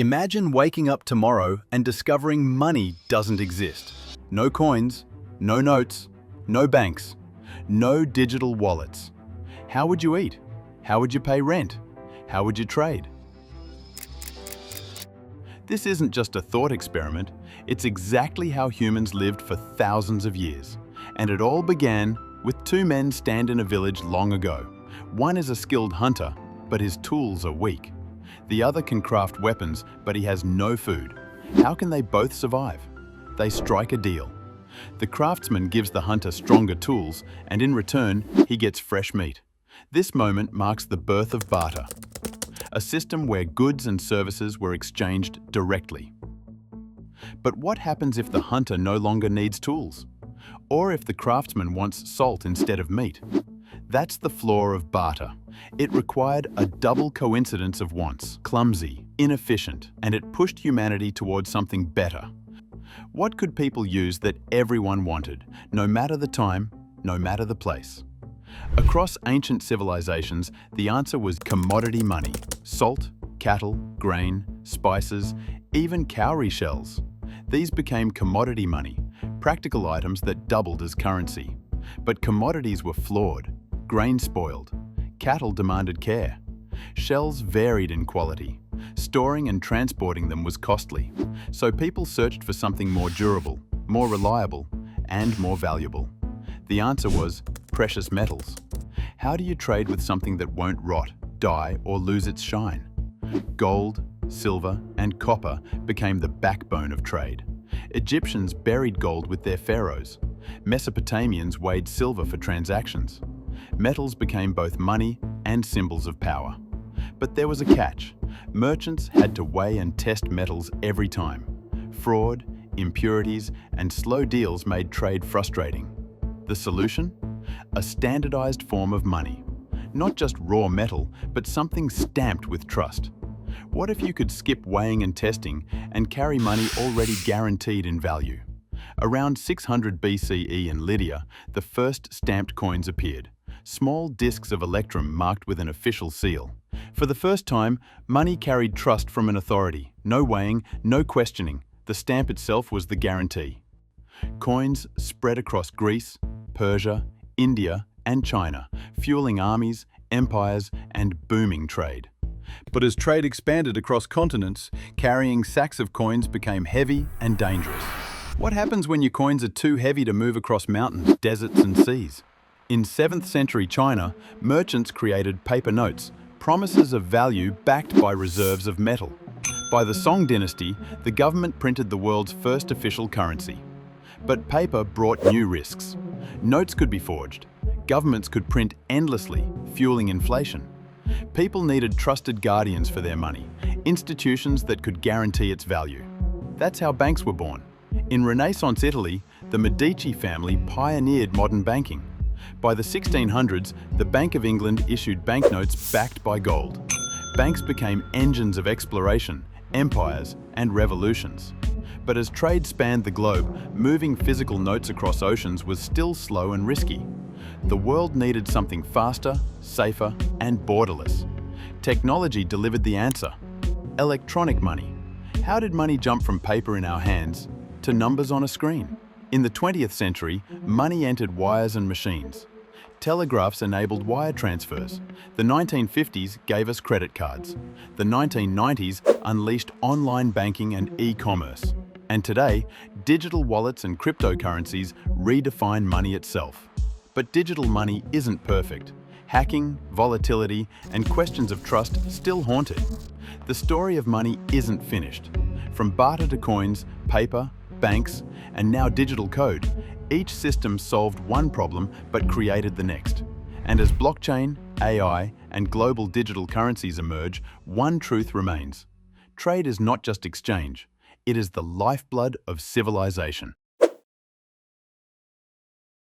Imagine waking up tomorrow and discovering money doesn't exist. No coins, no notes, no banks, no digital wallets. How would you eat? How would you pay rent? How would you trade? This isn't just a thought experiment, it's exactly how humans lived for thousands of years. And it all began with two men stand in a village long ago. One is a skilled hunter, but his tools are weak. The other can craft weapons, but he has no food. How can they both survive? They strike a deal. The craftsman gives the hunter stronger tools, and in return, he gets fresh meat. This moment marks the birth of barter, a system where goods and services were exchanged directly. But what happens if the hunter no longer needs tools? Or if the craftsman wants salt instead of meat? That's the flaw of barter. It required a double coincidence of wants: clumsy, inefficient, and it pushed humanity towards something better. What could people use that everyone wanted, no matter the time, no matter the place? Across ancient civilizations, the answer was commodity money: salt, cattle, grain, spices, even cowrie shells. These became commodity money, practical items that doubled as currency. But commodities were flawed. Grain spoiled. Cattle demanded care. Shells varied in quality. Storing and transporting them was costly. So people searched for something more durable, more reliable, and more valuable. The answer was precious metals. How do you trade with something that won't rot, die, or lose its shine? Gold, silver, and copper became the backbone of trade. Egyptians buried gold with their pharaohs. Mesopotamians weighed silver for transactions. Metals became both money and symbols of power. But there was a catch. Merchants had to weigh and test metals every time. Fraud, impurities, and slow deals made trade frustrating. The solution? A standardized form of money. Not just raw metal, but something stamped with trust. What if you could skip weighing and testing and carry money already guaranteed in value? Around 600 BCE in Lydia, the first stamped coins appeared. Small discs of electrum marked with an official seal. For the first time, money carried trust from an authority. No weighing, no questioning. The stamp itself was the guarantee. Coins spread across Greece, Persia, India, and China, fueling armies, empires, and booming trade. But as trade expanded across continents, carrying sacks of coins became heavy and dangerous. What happens when your coins are too heavy to move across mountains, deserts, and seas? In 7th century China, merchants created paper notes, promises of value backed by reserves of metal. By the Song dynasty, the government printed the world's first official currency. But paper brought new risks. Notes could be forged. Governments could print endlessly, fueling inflation. People needed trusted guardians for their money, institutions that could guarantee its value. That's how banks were born. In Renaissance Italy, the Medici family pioneered modern banking. By the 1600s, the Bank of England issued banknotes backed by gold. Banks became engines of exploration, empires, and revolutions. But as trade spanned the globe, moving physical notes across oceans was still slow and risky. The world needed something faster, safer, and borderless. Technology delivered the answer: electronic money. How did money jump from paper in our hands to numbers on a screen? In the 20th century, money entered wires and machines. Telegraphs enabled wire transfers. The 1950s gave us credit cards. The 1990s unleashed online banking and e-commerce. And today, digital wallets and cryptocurrencies redefine money itself. But digital money isn't perfect. Hacking, volatility, and questions of trust still haunt it. The story of money isn't finished. From barter to coins, paper, banks, and now digital code, each system solved one problem but created the next. And as blockchain, AI, and global digital currencies emerge, one truth remains: trade is not just exchange, it is the lifeblood of civilization.